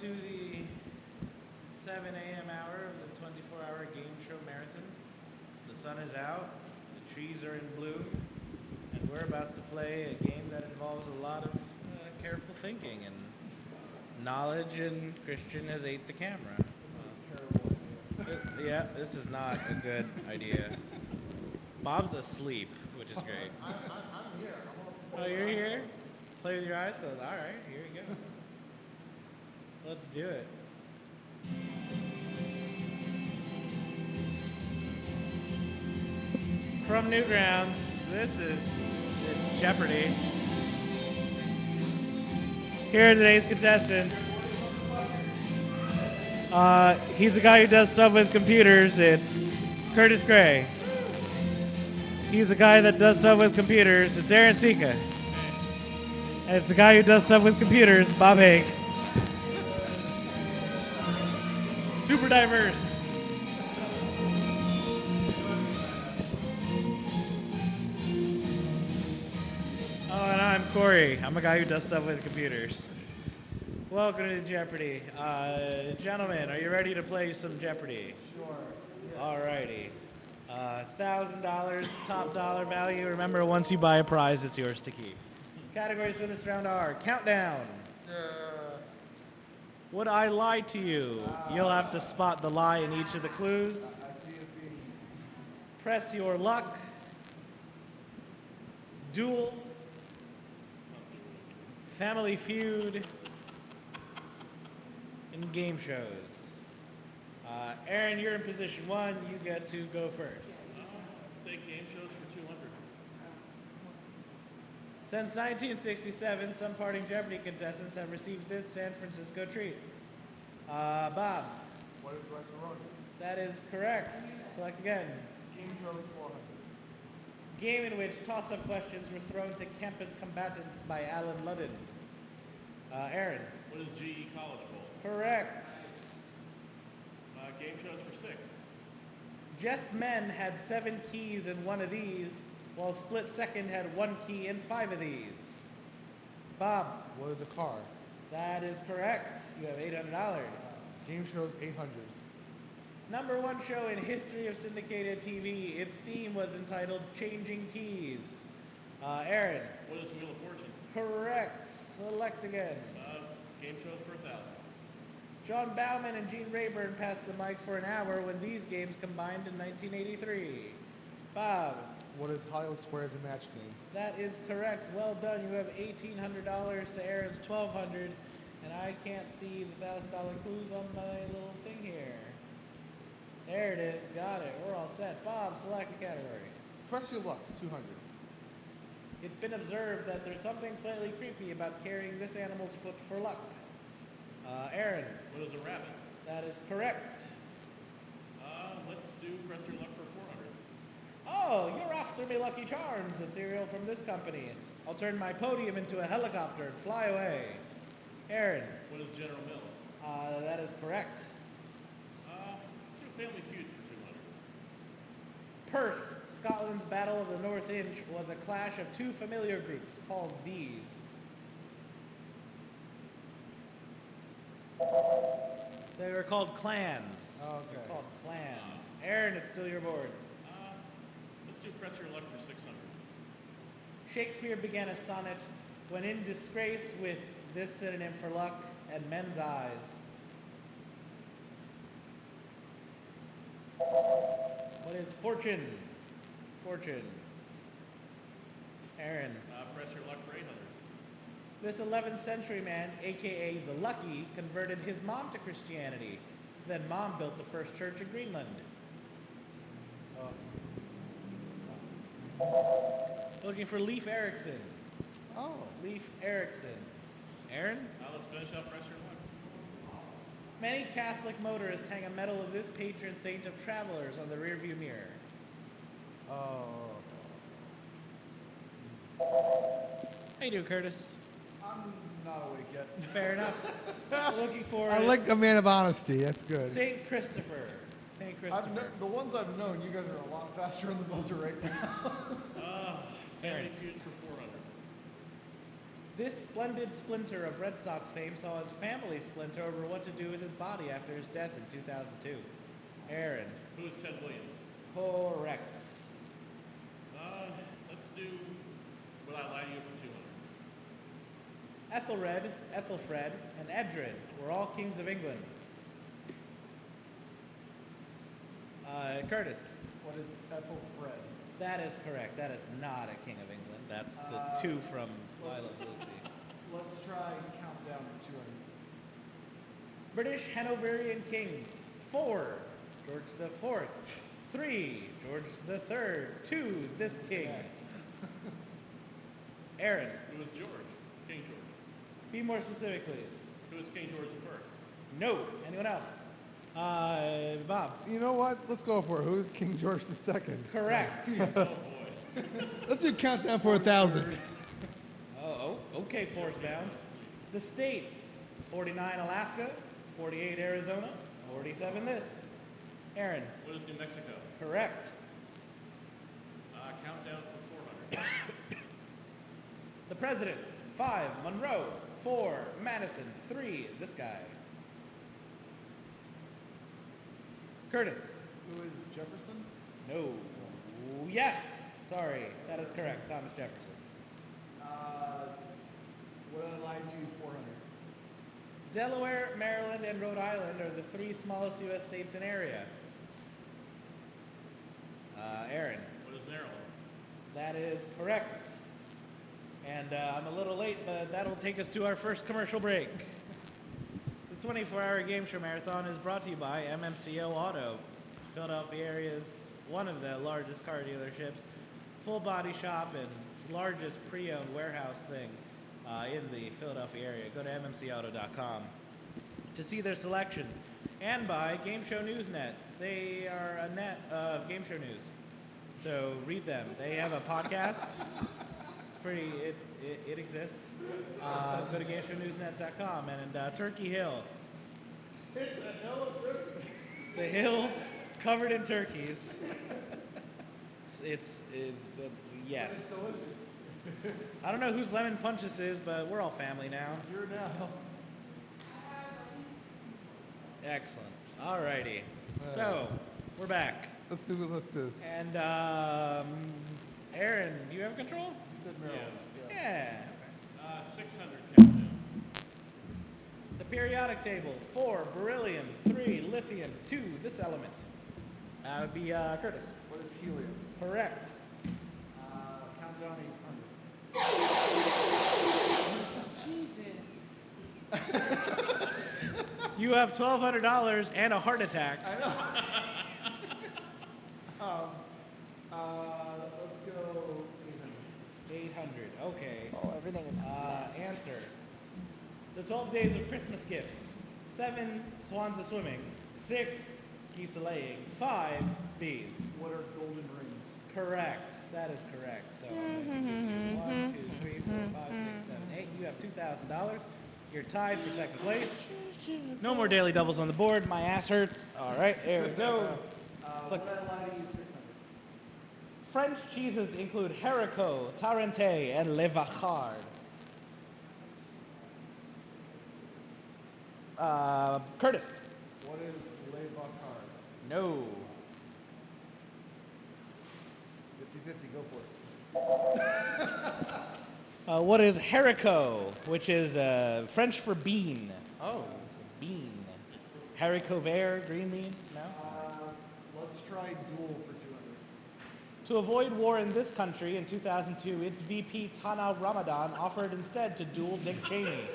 to the 7 a.m. hour of the 24-hour game show marathon. The sun is out, the trees are in bloom, and we're about to play a game that involves a lot of careful thinking and knowledge, and Christian has ate the camera. Yeah, this is not a good idea. Bob's asleep, which is great. I'm here. Oh, you're here? Play with your eyes closed. All right, here we go. Let's do it. From Newgrounds, it's Jeopardy. Here are today's contestants. He's the guy who does stuff with computers. It's Curtis Gray. He's the guy that does stuff with computers. It's Aaron Sika. And it's the guy who does stuff with computers, Bob Haig. Super diverse. Oh, and I'm Corey. I'm a guy who does stuff with computers. Welcome to Jeopardy. Gentlemen, are you ready to play some Jeopardy? Sure. Yeah. Alrighty. $1,000 top dollar value. Remember, once you buy a prize, it's yours to keep. Categories for this round are Countdown. Would I lie to you? You'll have to spot the lie in each of the clues. I see it being. Press Your Luck. Duel. Family Feud. And game shows. Aaron, you're in position 1. You get to go first. Take game shows for 200. Since 1967, some parting Jeopardy contestants have received this San Francisco treat. Bob. What is restaurant? That is correct. Select again. Game shows 400. Game in which toss-up questions were thrown to campus combatants by Alan Ludden. Aaron. What is GE College Bowl? Correct. Game shows for 6. Just Men had 7 keys in one of these, while Split Second had 1 key in 5 of these. Bob. What is a car? That is correct. You have $800. Game shows 800. Number 1 show in history of syndicated TV. Its theme was entitled Changing Keys. Aaron. What is Wheel of Fortune? Correct. Select again. Game shows for 1,000. John Bauman and Gene Rayburn passed the mic for an hour when these games combined in 1983. Bob. What is Hollywood Squares a match game? That is correct. Well done. You have $1,800 to Aaron's $1,200, and I can't see the $1,000 clues on my little thing here. There it is. Got it. We're all set. Bob, select a category. Press your luck, 200. It's been observed that there's something slightly creepy about carrying this animal's foot for luck. Aaron. What is a rabbit? That is correct. Let's do Press Your Luck for 400. Oh, you're after me Lucky Charms, a cereal from this company. I'll turn my podium into a helicopter and fly away. Aaron. What is General Mills? That is correct. Let's do Family Feud for 200. Perth, Scotland's Battle of the North Inch, was a clash of 2 familiar groups called these. They were called clans. Okay. They're called clans. Aaron, it's still your board. Let's do Press Your Luck for 600. Shakespeare began a sonnet when in disgrace with this synonym for luck and men's eyes. What is fortune? Fortune. Aaron. Press Your Luck for 800. This 11th century man, aka the Lucky, converted his mom to Christianity. Then mom built the first church in Greenland. Looking for Leif Erikson. Oh. Leif Erikson. Aaron? Let's finish up Press Your Luck. Many Catholic motorists hang a medal of this patron saint of travelers on the rearview mirror. Oh. How you doing, Curtis? I'm not awake yet. Fair enough. Looking for I like a man of honesty. That's good. Saint Christopher. Saint Christopher. The ones I've known, you guys are a lot faster on the buzzer right now. Family Feud for 400. This splendid splinter of Red Sox fame saw his family splinter over what to do with his body after his death in 2002. Aaron. Who is Ted Williams? Correct. Let's do Will I Lie to You for 200. Ethelred, Ethelfred, and Edred were all kings of England. Curtis. What is Ethelfred? That is correct. That is not a king of England. That's the two from Lilo Lucy. Let's try countdown to 200. British Hanoverian kings. 4. George the Fourth. 3. George the Third. 2. This king. Aaron. Who is George? King George. Be more specific, please. Who is King George the First? No. Anyone else? Bob. You know what? Let's go for it. Who's King George II? Correct. Oh boy. Let's do countdown for 1,000. Okay, Forrest Bounds. The states. 49 Alaska, 48 Arizona, 47 this. Aaron. What is New Mexico? Correct. Countdown for 400. The presidents. 5. Monroe. 4. Madison. 3. This guy. Curtis. Who is Jefferson? No. Yes. Sorry. That is correct. Thomas Jefferson. What did I lie to you 400? Delaware, Maryland, and Rhode Island are the 3 smallest U.S. states in area. Aaron. What is Maryland? That is correct. And I'm a little late, but that'll take us to our first commercial break. The 24-hour game show marathon is brought to you by MMCO Auto, Philadelphia area's one of the largest car dealerships, full body shop, and largest pre-owned warehouse thing in the Philadelphia area. Go to mmcauto.com to see their selection, and by Game Show Newsnet. They are a net of game show news, so read them. They have a podcast. It's pretty. It exists. Go to GameShowNewsNet.com and Turkey Hill. It's a hill of turkey. The hill covered in turkeys. Yes. Delicious. I don't know whose lemon punch this is, but we're all family now. You're now. Excellent. Alrighty. So, we're back. Let's do this. And, Aaron, you have control? You said Maryland. Yeah. 600 countdown. The periodic table. 4, beryllium. 3, lithium. 2, this element. That would be, Curtis. What is helium? Correct. Countdown 800. Jesus. You have $1,200 and a heart attack. I know. Let's go 800. 800. Okay. Oh, everything is a mess. Answer. The 12 days of Christmas gifts. 7, swans a swimming. 6, geese a laying. 5, bees. What are golden rings? Correct. That is correct. So, 1, 2, 3, 4, 5, 6, 7, 8. You have $2,000. You're tied for second place. No more daily doubles on the board. My ass hurts. All right, there we go. What did I lie to you 600? French cheeses include Haricot, Tarente, and Le Vacher. Curtis. What is Le Vacher? No. 50-50, go for it. What is Haricot, which is French for bean? Oh. Bean. Haricot vert, green beans? No? Let's try duel for 200. To avoid war in this country in 2002, its VP Tana Ramadan offered instead to duel Dick Cheney.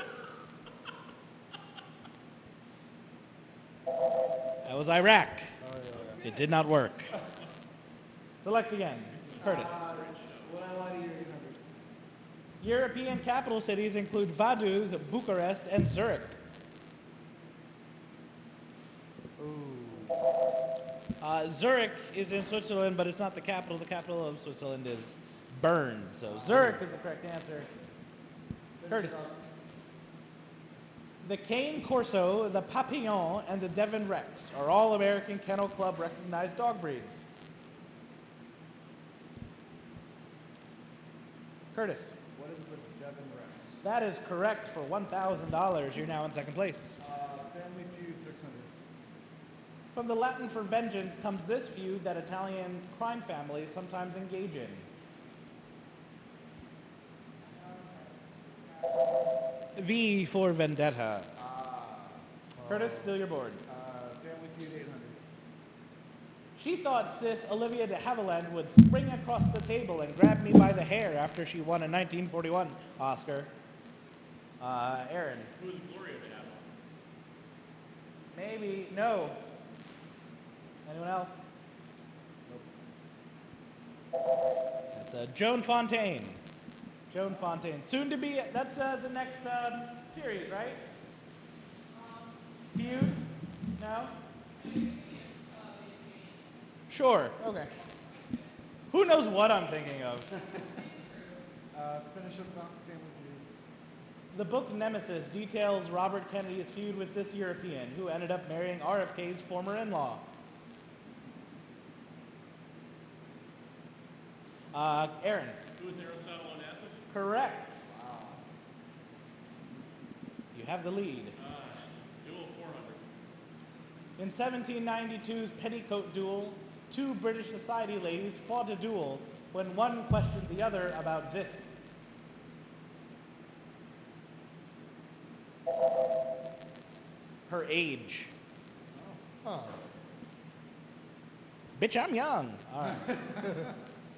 That was Iraq. Oh, yeah. It did not work. Select again. Curtis. What did I lie to you 800? European capital cities include Vaduz, Bucharest, and Zurich. Zurich is in Switzerland, but it's not the capital. The capital of Switzerland is Bern. So Zurich is the correct answer. Curtis. The Cane Corso, the Papillon, and the Devon Rex are all American Kennel Club recognized dog breeds. Curtis. What Elizabeth Devon Rex. That is correct for $1,000. You're now in second place. Family Feud 600. From the Latin for vengeance comes this feud that Italian crime families sometimes engage in. V for vendetta. Curtis, still your board. Family Feud 800. She thought sis Olivia de Havilland would spring across the table and grab me by the hair after she won a 1941 Oscar. Aaron. Who is Gloria de Havilland? Maybe. No. Anyone else? Nope. That's Joan Fontaine. Joan Fontaine. Soon to be, that's the next series, right? Feud? No? Sure. Okay. Who knows what I'm thinking of? Finish up Family Feud. The book Nemesis details Robert Kennedy's feud with this European, who ended up marrying RFK's former in-law. Aaron. Who is Aristotle Onassis? Correct. Wow. You have the lead. Duel 400. In 1792's Petticoat Duel, two British society ladies fought a duel when one questioned the other about this. Her age. Bitch, I'm young. All right.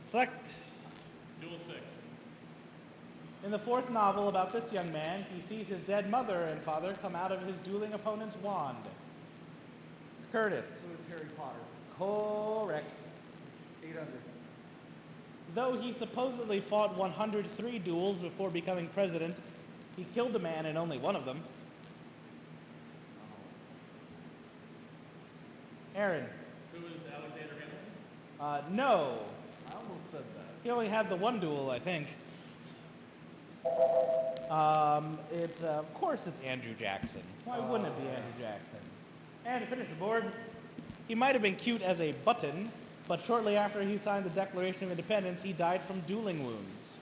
Select. Duel 6. In the fourth novel about this young man, he sees his dead mother and father come out of his dueling opponent's wand. Curtis. So is Harry Potter. Correct. 800. Though he supposedly fought 103 duels before becoming president, he killed a man in only one of them. Aaron. Who is Alexander Hamilton? No. I almost said that. He only had the one duel, I think. Of course it's Andrew Jackson. Why wouldn't it be Andrew Jackson? And to finish the board, he might have been cute as a button, but shortly after he signed the Declaration of Independence, he died from dueling wounds.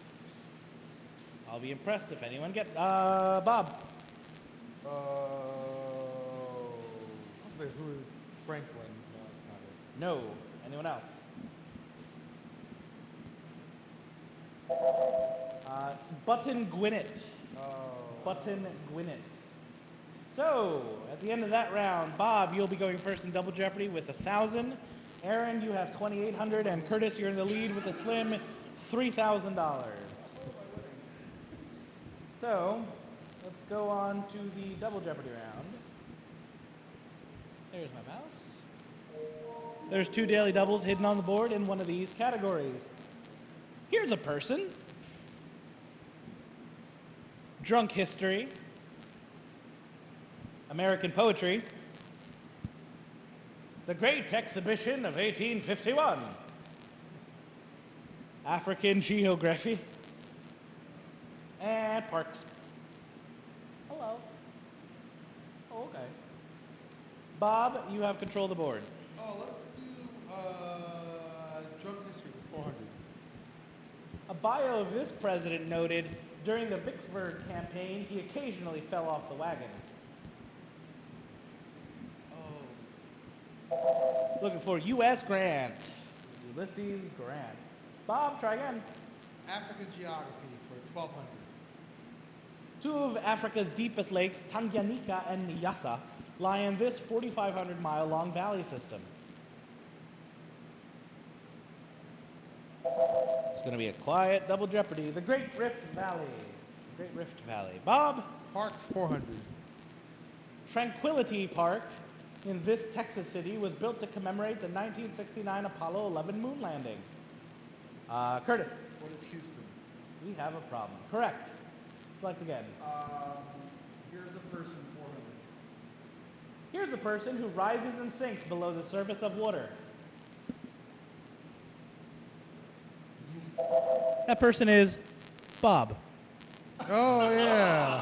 I'll be impressed if anyone gets... Bob. Who is Franklin? No. Anyone else? Button Gwinnett. Button Gwinnett. So, at the end of that round, Bob, you'll be going first in Double Jeopardy with 1,000. Aaron, you have 2,800, and Curtis, you're in the lead with a slim $3,000. So, let's go on to the Double Jeopardy round. There's my mouse. There's 2 daily doubles hidden on the board in one of these categories. Here's a person. Drunk history. American poetry. The Great Exhibition of 1851. African geography. And parks. Hello. Oh, okay. Bob, you have control of the board. Oh, let's do drug history for 400. A bio of this president noted, during the Vicksburg campaign, he occasionally fell off the wagon. Looking for U.S. Grant. Ulysses Grant. Bob, try again. African geography for 1,200. 2 of Africa's deepest lakes, Tanganyika and Nyassa, lie in this 4,500-mile-long valley system. It's going to be a quiet double jeopardy. The Great Rift Valley. The Great Rift Valley. Bob? Parks 400. Tranquility Park in this Texas city was built to commemorate the 1969 Apollo 11 moon landing. Curtis? What is Houston? We have a problem. Correct. Select again. Here's a person 400. Here's a person who rises and sinks below the surface of water. That person is Bob. Oh, yeah.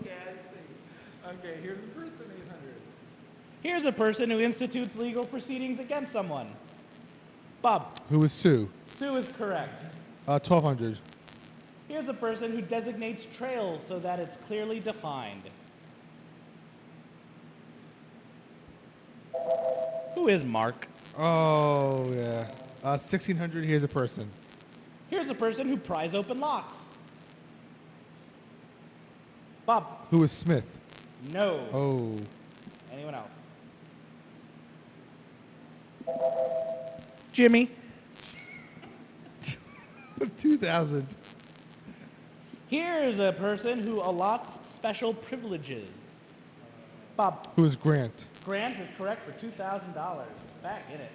Okay, I see. Okay, here's a person 800. Here's a person who institutes legal proceedings against someone. Bob. Who is Sue? Sue is correct. 1,200. Here's a person who designates trails so that it's clearly defined. Who is Mark? Oh, yeah. 1600, here's a person. Here's a person who pries open locks. Bob. Who is Smith? No. Oh. Anyone else? Jimmy. 2000. Here's a person who allots special privileges. Bob. Who is Grant? Grant is correct for $2,000. Back in it.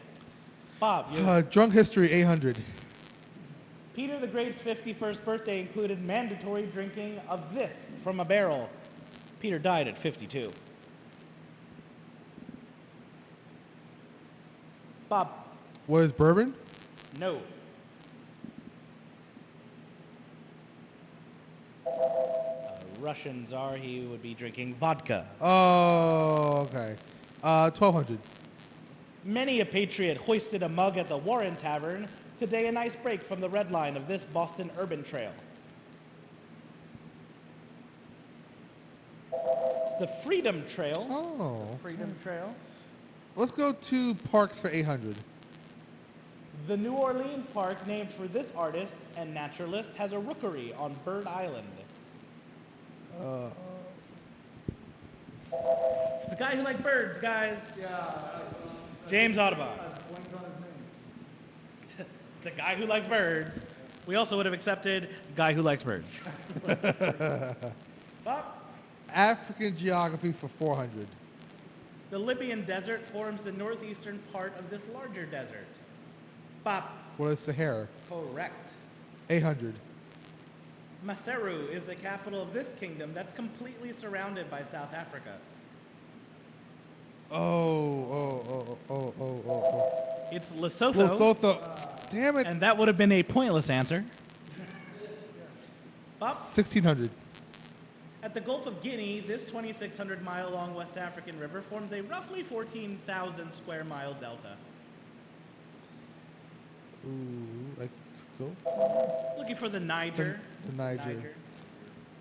Bob, you. Drunk history, 800. Peter the Great's 51st birthday included mandatory drinking of this from a barrel. Peter died at 52. Bob. What is bourbon? No. Russian czar, he would be drinking vodka. Oh, okay. 1200. Many a patriot hoisted a mug at the Warren Tavern. Today, a nice break from the red line of this Boston urban trail. It's the Freedom Trail. Oh. Freedom Trail. Let's go to parks for 800. The New Orleans park, named for this artist and naturalist, has a rookery on Bird Island. It's the guy who likes birds, guys. Yeah. James Audubon. I blanked on his name. The guy who likes birds. We also would have accepted guy who likes birds. Bob? African geography for 400. The Libyan desert forms the northeastern part of this larger desert. Bob? What is Sahara? Correct. 800. Maseru is the capital of this kingdom that's completely surrounded by South Africa. Oh. It's Lesotho, Lesotho. Damn it. and that would have been a pointless answer. Bob? 1600. At the Gulf of Guinea, this 2,600-mile-long West African river forms a roughly 14,000 square mile delta. Ooh, like go. Looking for the Niger. The Niger.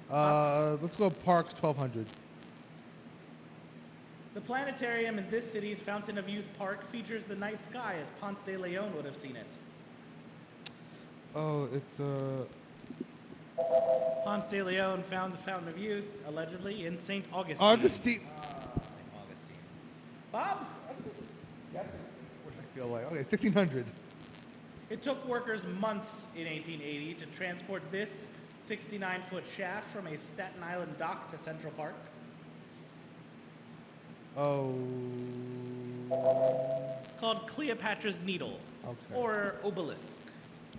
Let's go parks 1200. The planetarium in this city's Fountain of Youth Park features the night sky as Ponce de Leon would have seen it. Oh, it's Ponce de Leon found the Fountain of Youth, allegedly, in St. Augustine. Augustine. St. Augustine. Bob? Yes. What I feel like. Okay, 1600. It took workers months in 1880 to transport this 69-foot shaft from a Staten Island dock to Central Park. Oh. Called Cleopatra's Needle. Okay. Or Obelisk.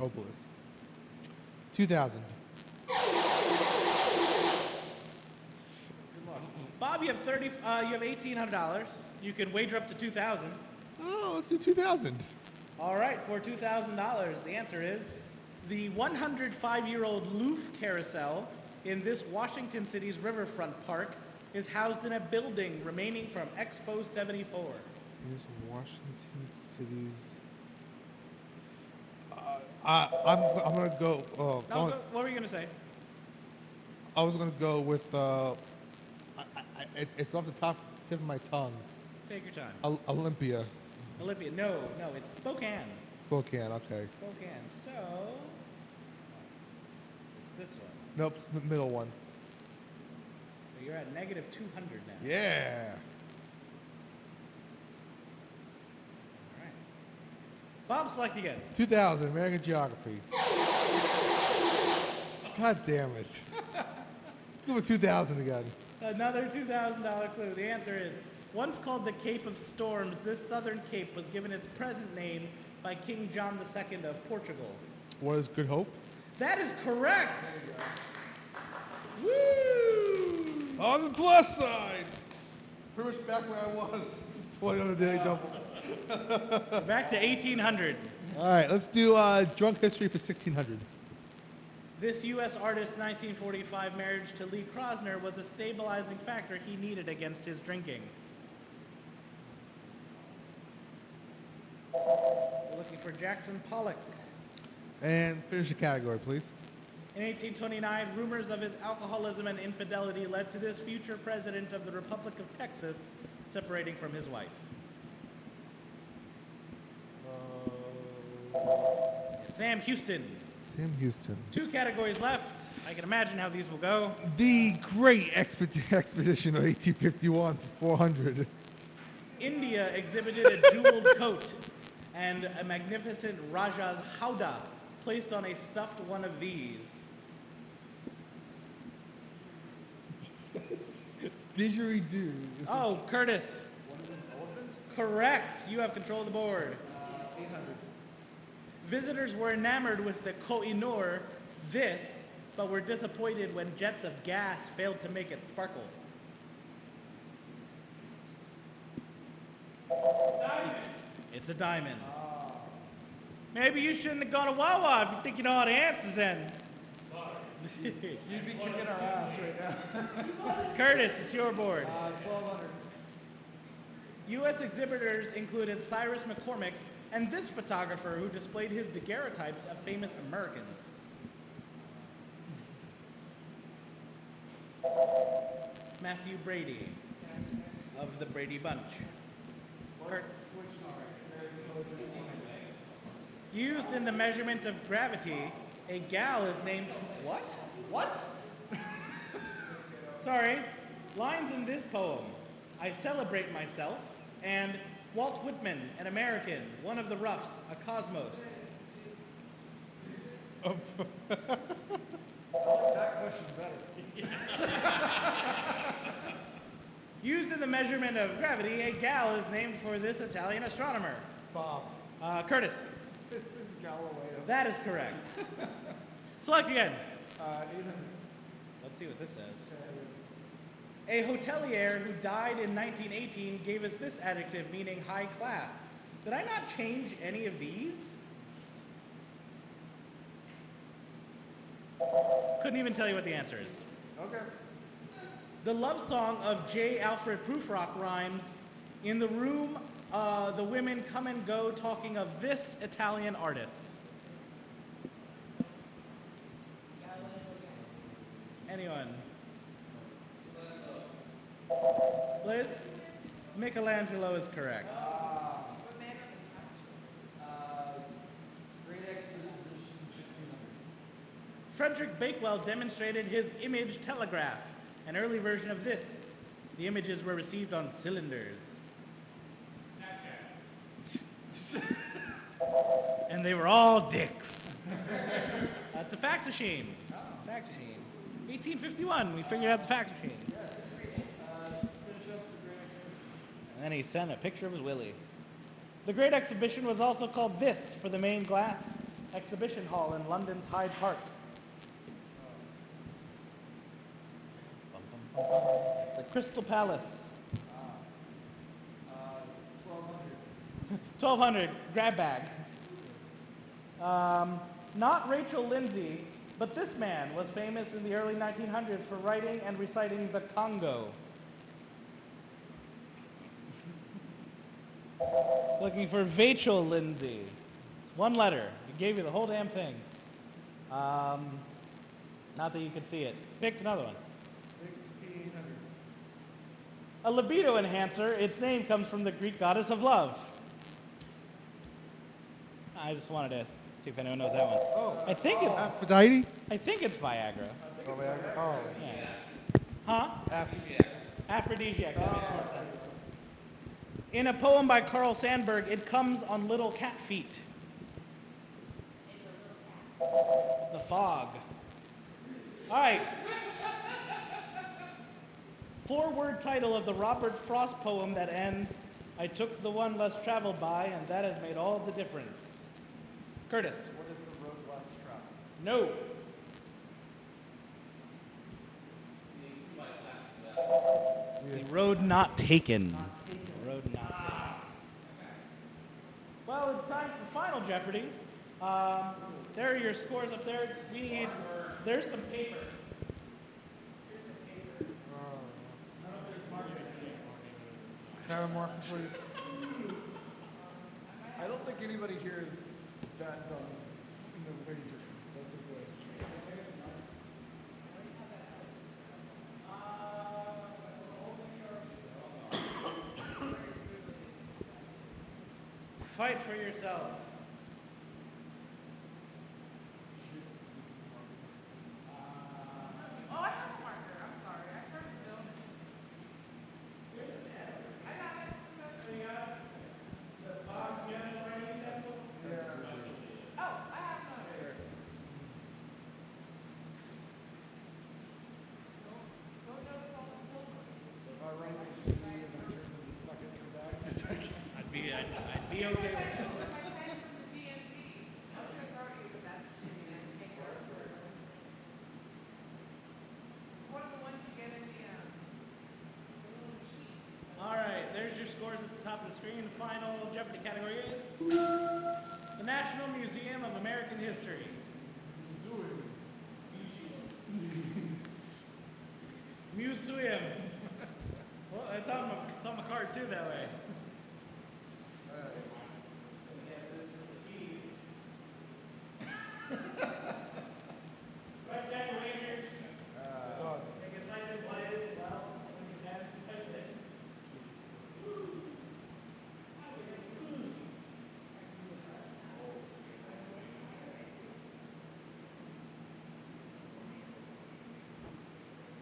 Obelisk. 2000. Bob, you have $1,800. You can wager up to $2,000. Oh, let's do 2000. All right, for $2,000, the answer is the 105-year-old Louvre Carousel in this Washington City's riverfront park is housed in a building remaining from Expo 74. Is Washington City's. I'm gonna go. What were you gonna say? I was gonna go with. It's off the tip of my tongue. Take your time. Olympia. Olympia. No, it's Spokane. Spokane. Okay. Spokane. So it's this one. Nope. It's the middle one. So you're at negative 200 now. Yeah. All right. Bob, select again. 2000. American Geography. God damn it. Let's go with 2000 again. Another $2,000 clue. The answer is, once called the Cape of Storms, this southern cape was given its present name by King John II of Portugal. What is Good Hope? That is correct! Woo! On the plus side. Pretty much back where I was. 20 on the day double. Back to 1800. All right, let's do drunk history for 1600. This U.S. artist's 1945 marriage to Lee Krasner was a stabilizing factor he needed against his drinking. We're looking for Jackson Pollock. And finish the category, please. In 1829, rumors of his alcoholism and infidelity led to this future president of the Republic of Texas separating from his wife. Sam Houston. Sam Houston. 2 categories left. I can imagine how these will go. The great expedition of 1851 for 400. India exhibited a jeweled coat and a magnificent Raja's howdah placed on a stuffed one of these. Didgeridoo. Oh, Curtis. Correct. You have control of the board. 800. Visitors were enamored with the Koh-i-Noor, this, but were disappointed when jets of gas failed to make it sparkle. Diamond. It's a diamond. Maybe you shouldn't have gone to Wawa if you think you know all the answers then. You'd be kicking our ass right now. Curtis, it's your board. 1200. U.S. exhibitors included Cyrus McCormick and this photographer who displayed his daguerreotypes of famous Americans. Matthew Brady of the Brady Bunch. Used in the measurement of gravity, a gal is named... What? What? Sorry. Lines in this poem. I celebrate myself, and Walt Whitman, an American, one of the roughs, a cosmos. That question's better. Used in the measurement of gravity, a gal is named for this Italian astronomer. Bob. Curtis. It's Galileo. That is correct. Select again. 800. Let's see what this says. A hotelier who died in 1918 gave us this adjective meaning high class. Did I not change any of these? Couldn't even tell you what the answer is. Okay. The love song of J. Alfred Prufrock rhymes, in the room the women come and go talking of this Italian artist. Anyone? Liz? Michelangelo is correct. Great Exposition 1600. Frederick Bakewell demonstrated his image telegraph, an early version of this. The images were received on cylinders. And they were all dicks. That's a fax machine. Fax machine. 1851, we figured out the fax machine. And then he sent a picture of his willy. The Great Exhibition was also called this for the main glass exhibition hall in London's Hyde Park. The Crystal Palace. 1200, grab bag. Not Rachel Lindsay, but this man was famous in the early 1900s for writing and reciting the Congo. Looking for Vachel Lindsay. It's one letter. It gave you the whole damn thing. Not that you could see it. Pick another one. 1600. A libido enhancer. Its name comes from the Greek goddess of love. I just wanted to see if anyone knows that one. Oh, I think Aphrodite? it's Viagra. Oh, Viagra. Oh. Yeah. Huh? Aphrodite. Aphrodisiac. That makes more sense. In a poem by Carl Sandburg, it comes on little cat feet. The fog. All right. 4-word title of the Robert Frost poem that ends, I took the one less traveled by, and that has made all the difference. Curtis. What is the road less traveled? No. The road not taken. The road not taken. Well, it's time for Final Jeopardy. There are your scores up there. There's some paper. Here's some paper. I don't know if there's markers in here. Can I have a mark, please? I don't think anybody here is that dumb in the wager. That's a good. fight for yourself. Oh, I have a marker. I'm sorry. I started zoning. I got it. Oh, I have another. Don't notice all the full ones. So if I run HG and then it turns into suck it, come back. I'd be okay with it. I took my pen from the DMV. I'm gonna throw you, but that's shitty. I can't go for it. It's one of the ones you get in the little sheet. All right, there's your scores at the top of the screen. The final Jeopardy category is the National Museum of American History. Museum. Well, it's on my card too that way. Right, Jack Rangers. Take a type in what is as well. When you dance, type it in.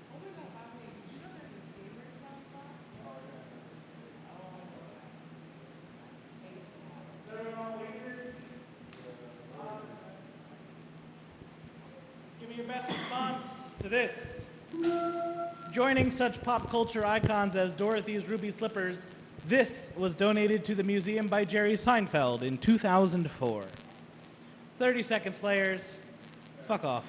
Oh my God, Bobby, did you know there's a saber sound class? Is everyone all wagered? Give me your best response to this. Joining such pop culture icons as Dorothy's ruby slippers, this was donated to the museum by Jerry Seinfeld in 2004. 30 seconds, players. Fuck off.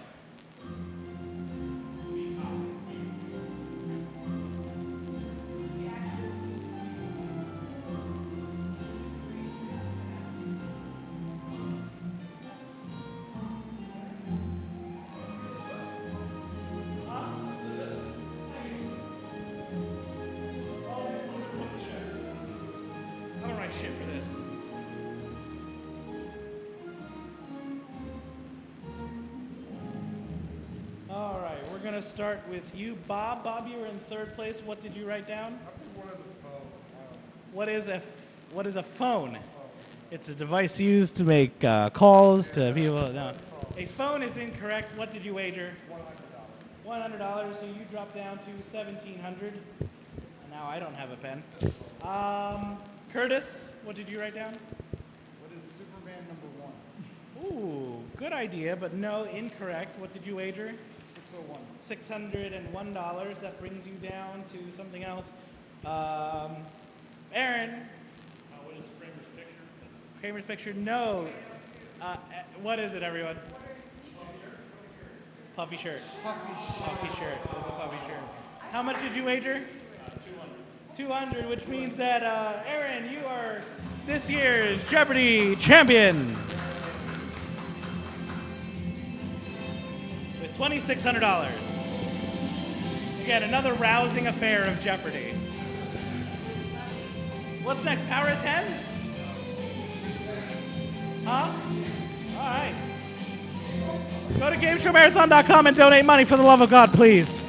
I don't write shit for this. All right, we're gonna start with you, Bob. Bob, you were in third place. What did you write down? I put one as a phone. What is a phone? It's a device used to make calls to people. No. A phone is incorrect. What did you wager? $100. $100. So you dropped down to $1,700. Now I don't have a pen. Curtis, what did you write down? What is Superman number 1? Ooh, good idea, but no, incorrect. What did you wager? 601. $601. That brings you down to something else. Aaron, What is Kramer's picture? Kramer's picture, no. What is it, everyone? Puffy shirt. Puffy shirt. It was a puffy shirt. How much did you wager? 200, which means that, Aaron, you are this year's Jeopardy champion. With $2,600. Again, another rousing affair of Jeopardy. What's next, Power of 10? Huh? All right. Go to GameShowMarathon.com and donate money for the love of God, please.